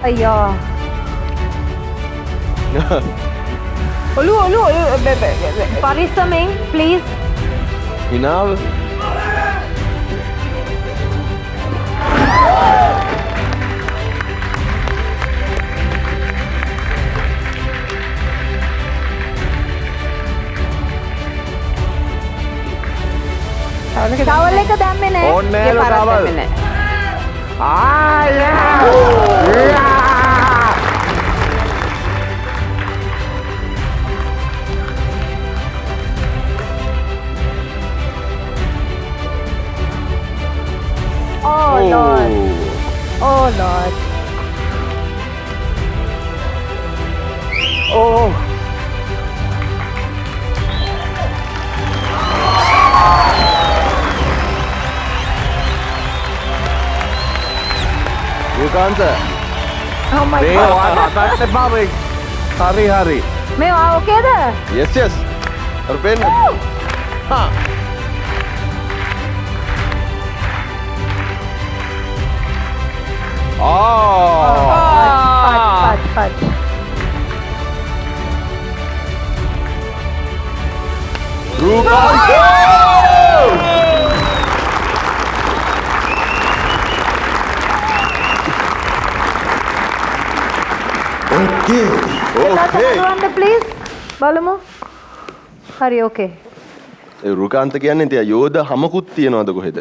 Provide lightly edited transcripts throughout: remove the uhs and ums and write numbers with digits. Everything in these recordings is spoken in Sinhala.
අයියා. ඔලු පරිස්සමෙන් ප්ලීස්. හිනාව. ටවල් එක දැම්මේ නෑ. ඕනේ නෑ towel. Oh Lord. Oh Lord. Oh. Rukanta. Oh my They God. are not Hari. මේවා ඕකේද? Yes, yes. Arpen. Ha. පත්. Rukanta. Okay. බලන්න ප්ලීස්. බලමු. හරි ඕකේ. රුකාන්ත කියන්නේ තියා යෝධ හමකුත් තියනවද කොහෙද?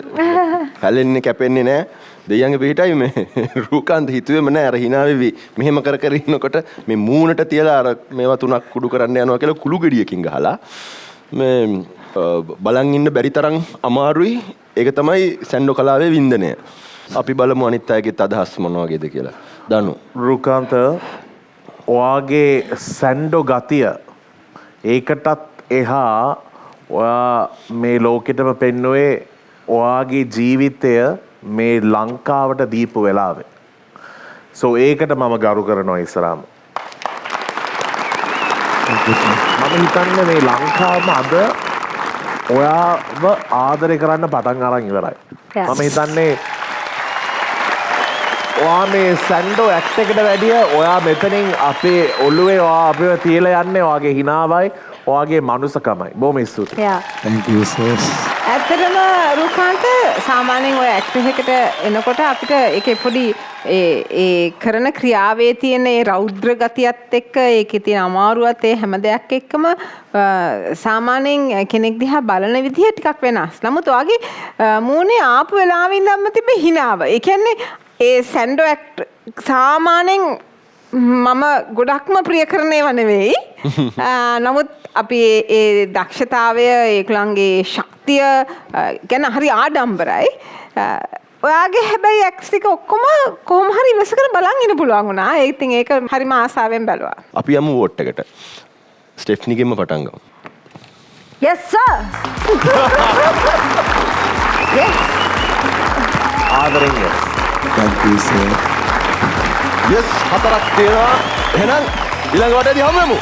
හැලෙන්නේ කැපෙන්නේ නැහැ. දෙයියන්ගේ පිටයි මේ රුකාන්ත හිතුවේම නැහැ අර hina වෙවි මෙහෙම කර කර ඉන්නකොට මේ මූණට තියලා අර මේවා තුනක් කුඩු කරන්න යනවා කියලා කුළු ගෙඩියකින් ගහලා මේ බලන් ඉන්න බැරි තරම් අමාරුයි. ඒක තමයි සැන්ඩෝ කලාවේ වින්දනය. අපි බලමු අනිත් අයගේ අදහස් මොන වගේද කියලා. දනු රුකාන්ත ඔයාගේ සැන්ඩෝ ගතිය ඒකටත් එහා ඔයා මේ ලෝකෙටම පෙන්නුවේ ඔයාගේ ජීවිතය මේ ලංකාවට දීපු වෙලාවේ. සෝ ඒකට මම ගරු කරනවා ඉස්සරහම. මම හිතන්නේ මේ ලංකාවම අද ඔයාව ආදරය කරන්න පටන් අරන් ඉවරයි. මම හිතන්නේ ඔයා මේ සැන්ඩෝ ඇක්ට් එකට වැඩිය ඔයා මෙතනින් අපේ ඔළුවේ ඔයා අපිව තියලා යන්නේ ඔයාගේ හිනාවයි ඔයාගේ මනුස්සකමයි. බොහොම ස්තුතියි. Thank you sir. ඇත්තටම රුකාන්ත සාමාන්‍යයෙන් ඔය ඇක්ටර් එකට එනකොට අපිට ඒකේ පොඩි ඒ කරන ක්‍රියාවේ තියෙන ඒ රෞද්‍ර ගතියත් එක්ක ඒකේ තියෙන අමාරුවත් ඒ හැම දෙයක් එක්කම සාමාන්‍යයෙන් කෙනෙක් දිහා බලන විදිහ ටිකක් වෙනස්. නමුත් ඔයාගේ මූණේ ආපු වෙලාවෙ ඉඳන්ම තිබෙ හිනාව. ඒ කියන්නේ ඒ සැන්ඩෝ ඇක්ට් සාමාන්‍යයෙන් මම ගොඩක්ම ප්‍රිය කරන ඒවා නෙවෙයි. නමුත් අපි ඒ දක්ෂතාවය ඒගොල්ලන්ගේ ශක්තිය ගැන හරි ආඩම්බරයි. ඔයාගේ හැබැයි ඇක්ට්ස් ටික ඔක්කොම කොහොම හරි ඉවසගෙන බලන් ඉන්න පුළුවන් වුණා. ඒ ඉතින් ඒක හරිම ආසාවෙන් බැලුවා. අපි යමු වෝට් එකට. ස්ටෙෆ්නිගෙන්ම පටන් ගමු. Yes sir. Yes. ආදරෙන් yes. Thank you sir. yes හතරක් තියෙනවා. එහෙනම් ඊළඟ වටේදී හමු වෙමු.